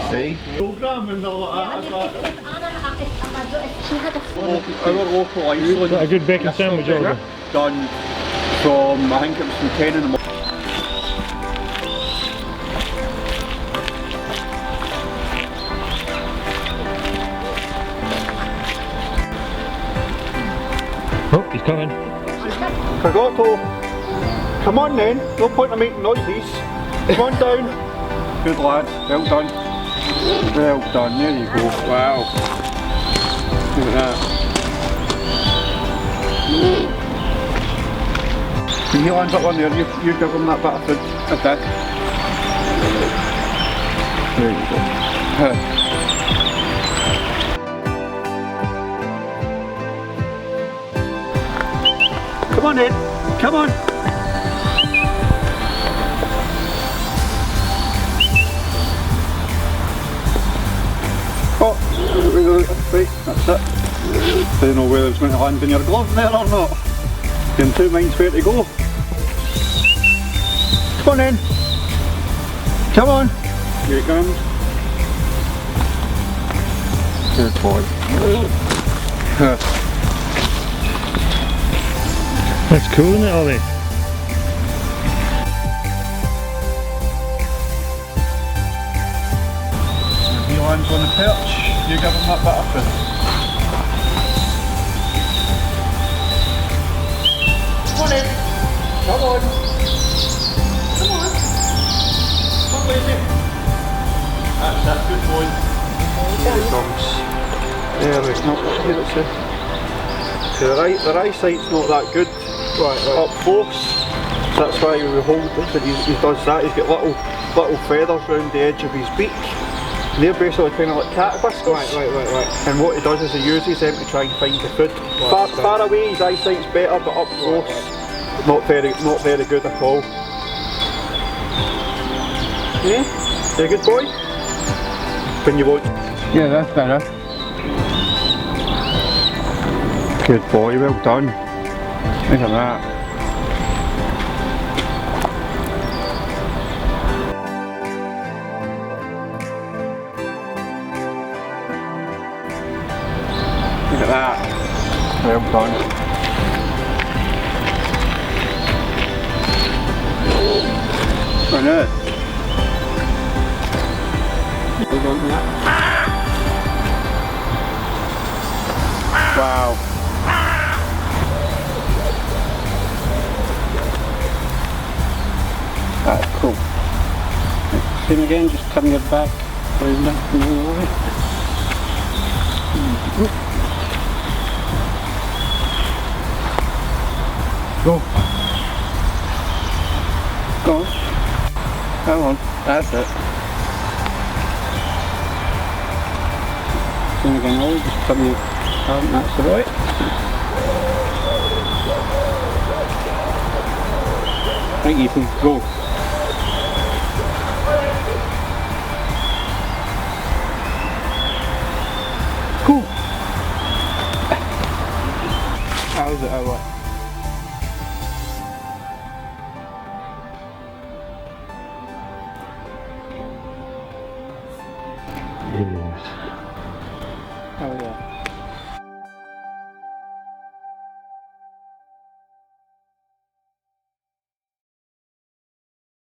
See? Program and all that. She had a Our local Iceland. A good bacon sandwich order. Done from, I think it was from 10 in the morning. Oh, he's coming. Forgot to. Come on then, no point in making noises. Come on down. Good lad, well done. Well done, there you go. Wow. Look at that. When he lands up on there, you give him that bit of food. Okay. There you go. Come on in, come on. Oh, wait, that's it. Don't know whether it's going to land in your glove there or not. You're in two minds where to go. Come on in. Come on. Here it comes. Good boy. That's cool, isn't it, Ollie? He lands on the perch, you give him that bit of food. Come on in. Come on. Come on. Come on, baby. That's good boy. Here it comes. There we go. Here it's it. So the eyesight's not that good up close. So that's why we hold it. So he does that. He's got little feathers around the edge of his beak. They're basically kind of like cat whiskers. Right. And what he does is he uses them to try and find the food. Far away his eyesight's better, but up close, not very good at all. Yeah? You a good boy? When you watch. Yeah, that's better. Good boy, well done. Look at that. Look at that. Well done. Isn't it? Well done, yeah. Wow. That's cool. Same again, just turn your back around it and all the way. Go. Go on. Come on. That's it. Same again, Ollie, just turn your arm, that's the right. Right, Ethan, go. Cool. How's it? How what?